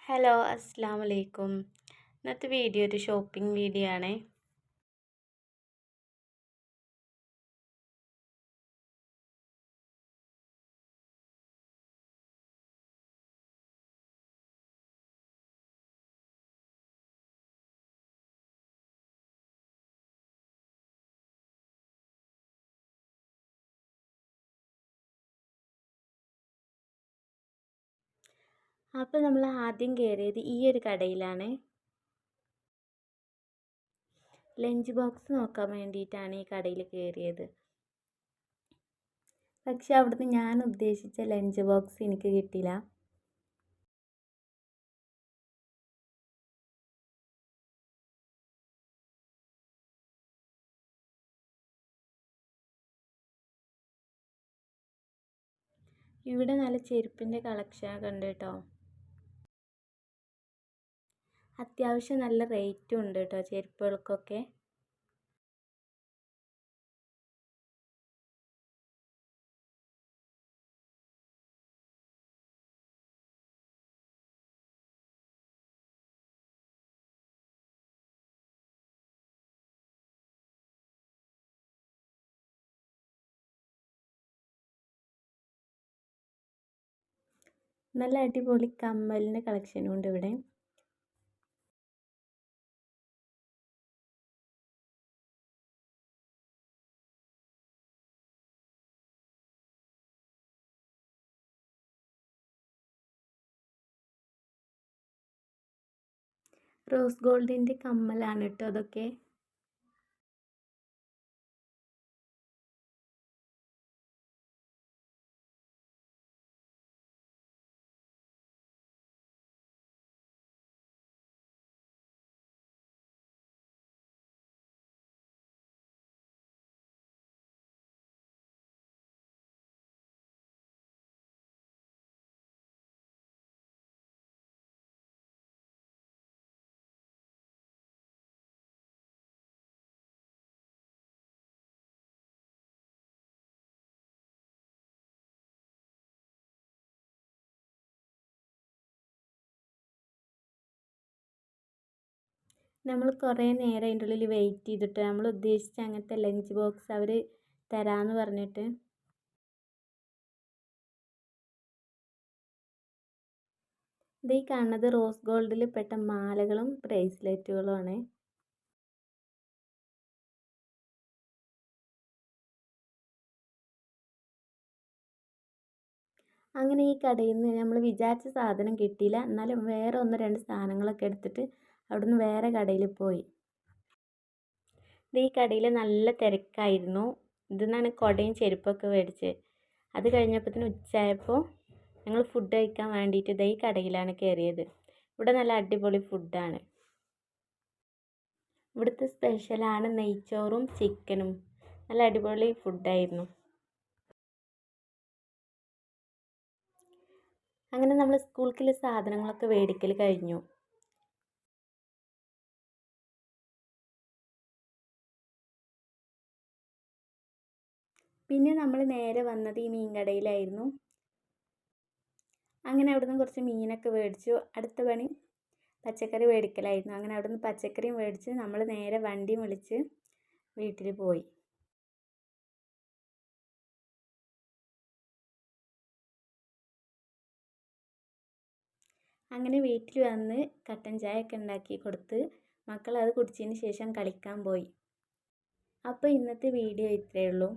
Hello അസ്സാം വലൈക്കും. ഇന്നത്തെ വീഡിയോ ഒരു ഷോപ്പിംഗ് വീഡിയോ ആണ്. അപ്പോൾ നമ്മൾ ആദ്യം കയറിയത് ഈ ഒരു കടയിലാണ്. ലഞ്ച് ബോക്സ് നോക്കാൻ വേണ്ടിയിട്ടാണ് ഈ കടയിൽ കയറിയത്. പക്ഷെ അവിടുന്ന് ഞാൻ ഉദ്ദേശിച്ച ലഞ്ച് ബോക്സ് എനിക്ക് കിട്ടിയില്ല. ഇവിടെ നല്ല ചെരുപ്പിൻ്റെ കളക്ഷനൊക്കെ ഉണ്ട് കേട്ടോ. അത്യാവശ്യം നല്ല റേറ്റും ഉണ്ട് കേട്ടോ ചെരുപ്പുകൾക്കൊക്കെ. നല്ല അടിപൊളി കമ്മലിൻ്റെ കളക്ഷനും ഉണ്ട് ഇവിടെ. റോസ് ഗോൾഡിൻ്റെ കമ്മലാണ് കേട്ടോ അതൊക്കെ. നമ്മൾ കുറേ നേരം അതിൻ്റെ ഉള്ളിൽ വെയിറ്റ് ചെയ്തിട്ട് നമ്മൾ ഉദ്ദേശിച്ച അങ്ങനത്തെ ലഞ്ച് ബോക്സ് അവർ തരാമെന്ന് പറഞ്ഞിട്ട്. ഇത് ഈ കാണുന്നത് റോസ് ഗോൾഡിൽ പെട്ട മാലകളും ബ്രേസ്ലെറ്റുകളുമാണ്. അങ്ങനെ ഈ കടയിൽ നിന്ന് നമ്മൾ വിചാരിച്ച സാധനം കിട്ടിയില്ല. എന്നാലും വേറെ ഒന്ന് രണ്ട് സാധനങ്ങളൊക്കെ എടുത്തിട്ട് അവിടുന്ന് വേറെ കടയിൽ പോയി. ഈ കടയിൽ നല്ല തിരക്കായിരുന്നു. ഇതിന്നാണ് കുടയും ചെരുപ്പൊക്കെ മേടിച്ചത്. അത് കഴിഞ്ഞപ്പോഴത്തേന് ഉച്ചയായപ്പോൾ ഞങ്ങൾ ഫുഡ് കഴിക്കാൻ വേണ്ടിയിട്ട് ഈ കടയിലാണ് കയറിയത്. ഇവിടെ നല്ല അടിപൊളി ഫുഡാണ്. ഇവിടുത്തെ സ്പെഷ്യലാണ് നെയ്ച്ചോറും ചിക്കനും. നല്ല അടിപൊളി ഫുഡായിരുന്നു. അങ്ങനെ നമ്മൾ സ്കൂളിലേക്കുള്ള സാധനങ്ങളൊക്കെ മേടിക്കൽ കഴിഞ്ഞു. പിന്നെ നമ്മൾ നേരെ വന്നത് ഈ മീൻ കടയിലായിരുന്നു. അങ്ങനെ അവിടുന്ന് കുറച്ച് മീനൊക്കെ മേടിച്ചു. അടുത്ത പണി പച്ചക്കറി മേടിക്കലായിരുന്നു. അങ്ങനെ അവിടുന്ന് പച്ചക്കറിയും മേടിച്ച് നമ്മൾ നേരെ വണ്ടി വിളിച്ച് വീട്ടിൽ പോയി. അങ്ങനെ വീട്ടിൽ വന്ന് കട്ടൻ ചായ ഒക്കെ ഉണ്ടാക്കി കൊടുത്ത് മക്കൾ അത് കുടിച്ചതിന് ശേഷം കളിക്കാൻ പോയി. അപ്പോൾ ഇന്നത്തെ വീഡിയോ ഇത്രയേ ഉള്ളൂ.